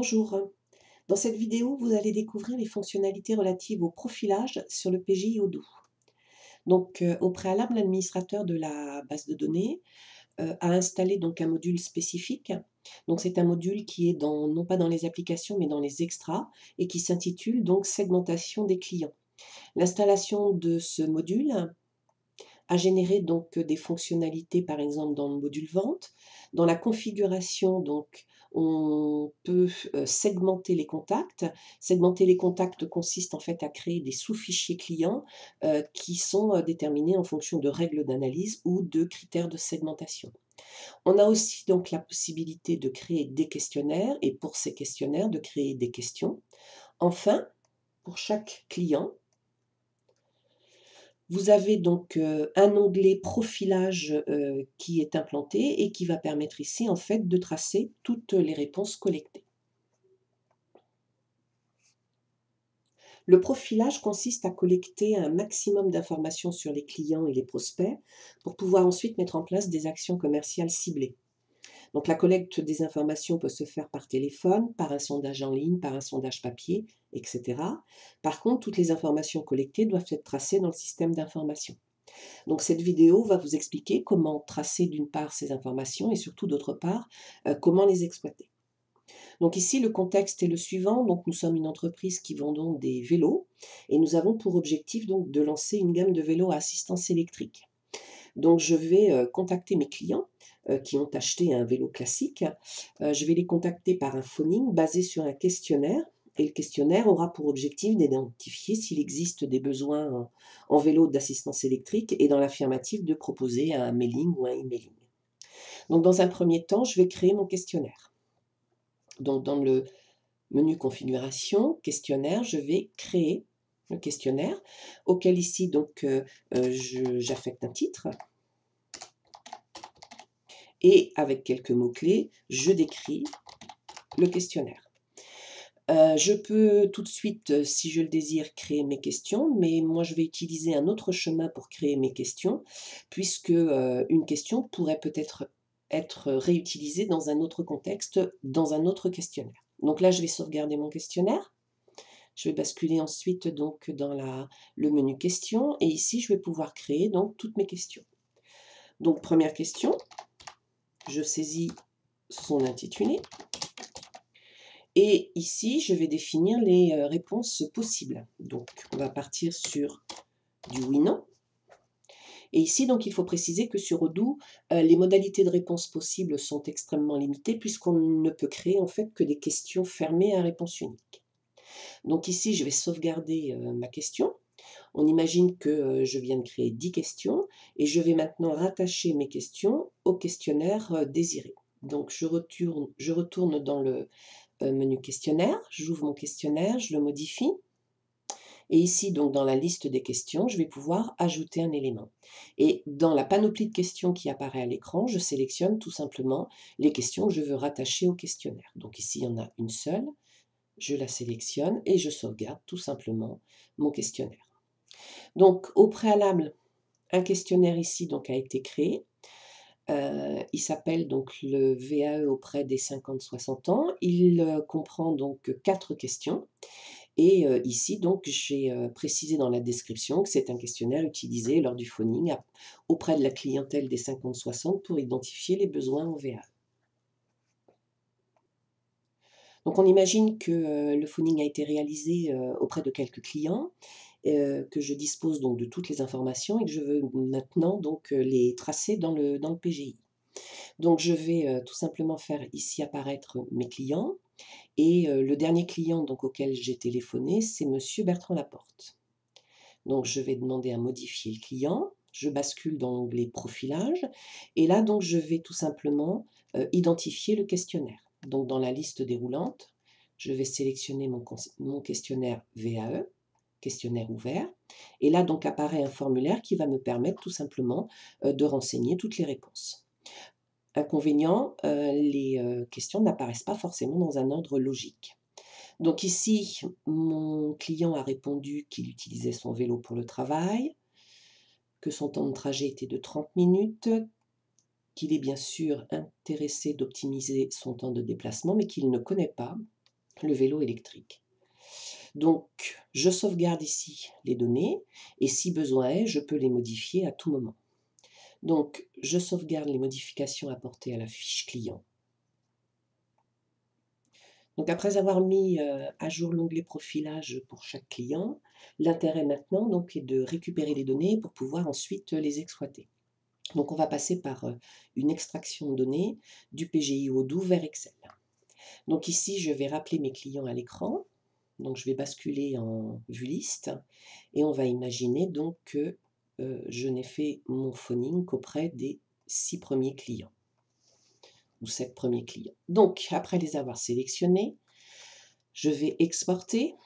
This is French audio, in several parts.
Bonjour. Dans cette vidéo, vous allez découvrir les fonctionnalités relatives au profilage sur le PGI Odoo. Au préalable, l'administrateur de la base de données a installé un module spécifique. Donc, c'est un module qui est non pas dans les applications, mais dans les extras et qui s'intitule donc segmentation des clients. L'installation de ce module a généré des fonctionnalités, par exemple dans le module vente. Dans la configuration, on peut segmenter les contacts. Segmenter les contacts consiste en fait à créer des sous-fichiers clients qui sont déterminés en fonction de règles d'analyse ou de critères de segmentation. On a aussi donc la possibilité de créer des questionnaires et pour ces questionnaires de créer des questions. Enfin, pour chaque client, vous avez un onglet profilage qui est implanté et qui va permettre ici en fait de tracer toutes les réponses collectées. Le profilage consiste à collecter un maximum d'informations sur les clients et les prospects pour pouvoir ensuite mettre en place des actions commerciales ciblées. Donc la collecte des informations peut se faire par téléphone, par un sondage en ligne, par un sondage papier, etc. Par contre, toutes les informations collectées doivent être tracées dans le système d'information. Donc cette vidéo va vous expliquer comment tracer d'une part ces informations et surtout d'autre part, comment les exploiter. Donc ici le contexte est le suivant, donc nous sommes une entreprise qui vendons des vélos et nous avons pour objectif donc de lancer une gamme de vélos à assistance électrique. Donc je vais, contacter mes clients, qui ont acheté un vélo classique. Je vais les contacter par un phoning basé sur un questionnaire et le questionnaire aura pour objectif d'identifier s'il existe des besoins en vélo d'assistance électrique et dans l'affirmative de proposer un mailing ou un emailing. Donc dans un premier temps, je vais créer mon questionnaire. Donc dans le menu configuration, questionnaire, je vais créer le questionnaire auquel ici j'affecte un titre. Et avec quelques mots-clés, je décris le questionnaire. Je peux tout de suite, si je le désire, créer mes questions, mais moi je vais utiliser un autre chemin pour créer mes questions, puisque une question pourrait peut-être être réutilisée dans un autre contexte, dans un autre questionnaire. Donc là, je vais sauvegarder mon questionnaire. Je vais basculer ensuite dans le menu questions et ici, je vais pouvoir créer toutes mes questions. Donc première question, je saisis son intitulé. Et ici, je vais définir les réponses possibles. Donc, on va partir sur du oui/non. Et ici, il faut préciser que sur Odoo, les modalités de réponse possibles sont extrêmement limitées puisqu'on ne peut créer en fait que des questions fermées à réponse unique. Donc ici, je vais sauvegarder ma question. On imagine que je viens de créer 10 questions et je vais maintenant rattacher mes questions au questionnaire désiré. Donc je retourne dans le menu questionnaire, j'ouvre mon questionnaire, je le modifie. Et ici, donc dans la liste des questions, je vais pouvoir ajouter un élément. Et dans la panoplie de questions qui apparaît à l'écran, je sélectionne tout simplement les questions que je veux rattacher au questionnaire. Donc ici, il y en a une seule, je la sélectionne et je sauvegarde tout simplement mon questionnaire. Donc au préalable, un questionnaire ici a été créé. Il s'appelle le VAE auprès des 50-60 ans. Il comprend 4 questions. Et ici, j'ai précisé dans la description que c'est un questionnaire utilisé lors du phoning auprès de la clientèle des 50-60 pour identifier les besoins en VAE. Donc on imagine que le phoning a été réalisé auprès de quelques clients, que je dispose de toutes les informations et que je veux maintenant les tracer dans le PGI. Donc je vais tout simplement faire ici apparaître mes clients et le dernier client auquel j'ai téléphoné, c'est monsieur Bertrand Laporte. Donc je vais demander à modifier le client, je bascule dans l'onglet profilage et là je vais tout simplement identifier le questionnaire. Donc dans la liste déroulante, je vais sélectionner mon questionnaire VAE, questionnaire ouvert, et là apparaît un formulaire qui va me permettre tout simplement de renseigner toutes les réponses. Inconvénient, les questions n'apparaissent pas forcément dans un ordre logique. Donc ici, mon client a répondu qu'il utilisait son vélo pour le travail, que son temps de trajet était de 30 minutes, qu'il est bien sûr intéressé d'optimiser son temps de déplacement, mais qu'il ne connaît pas le vélo électrique. Donc, je sauvegarde ici les données et si besoin est, je peux les modifier à tout moment. Donc, je sauvegarde les modifications apportées à la fiche client. Donc, après avoir mis à jour l'onglet profilage pour chaque client, l'intérêt maintenant donc, est de récupérer les données pour pouvoir ensuite les exploiter. Donc, on va passer par une extraction de données du PGI Odoo vers Excel. Donc ici, je vais rappeler mes clients à l'écran. Donc je vais basculer en vue liste et on va imaginer donc que je n'ai fait mon phoning qu'auprès des 6 premiers clients ou 7 premiers clients. Donc après les avoir sélectionnés, je vais exporter.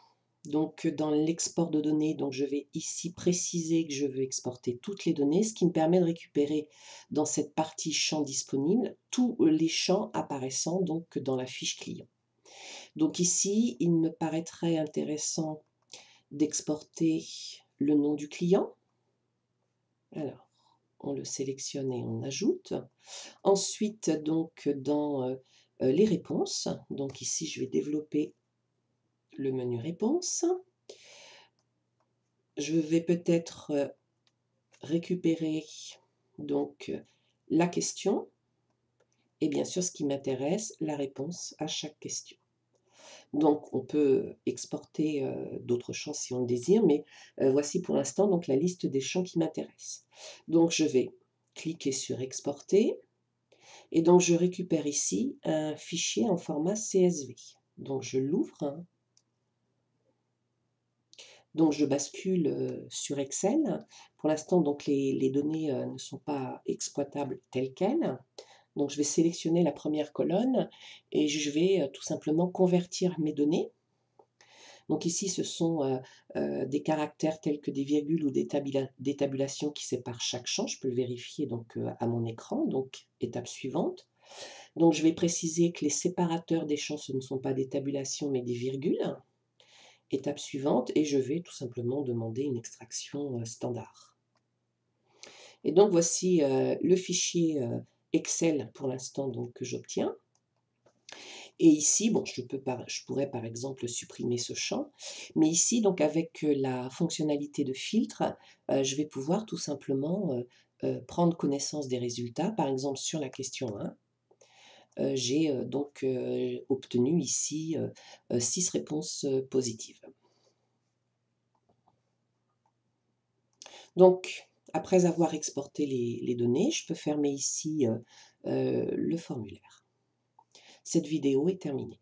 Donc dans l'export de données, donc je vais ici préciser que je veux exporter toutes les données, ce qui me permet de récupérer dans cette partie champs disponibles tous les champs apparaissant donc dans la fiche client. Donc ici, il me paraîtrait intéressant d'exporter le nom du client. Alors, on le sélectionne et on ajoute. Ensuite, donc, dans les réponses, donc ici, je vais développer le menu réponses. Je vais peut-être récupérer donc la question et bien sûr, ce qui m'intéresse, la réponse à chaque question. Donc, on peut exporter d'autres champs si on le désire, mais voici pour l'instant donc la liste des champs qui m'intéressent. Donc, je vais cliquer sur exporter et donc je récupère ici un fichier en format CSV. Donc, je l'ouvre. Donc, je bascule sur Excel. Pour l'instant, donc les données ne sont pas exploitables telles quelles. Donc, je vais sélectionner la première colonne et je vais tout simplement convertir mes données. Donc ici, ce sont des caractères tels que des virgules ou des tabulations qui séparent chaque champ. Je peux le vérifier donc, à mon écran. Donc, étape suivante. Donc, je vais préciser que les séparateurs des champs, ce ne sont pas des tabulations, mais des virgules. Étape suivante, et je vais tout simplement demander une extraction standard. Et donc, voici le fichier Excel pour l'instant que j'obtiens. Et ici, bon, je pourrais par exemple supprimer ce champ, mais ici, donc avec la fonctionnalité de filtre, je vais pouvoir tout simplement prendre connaissance des résultats. Par exemple, sur la question 1, j'ai donc obtenu ici 6 réponses positives. Donc, après avoir exporté les données, je peux fermer ici le formulaire. Cette vidéo est terminée.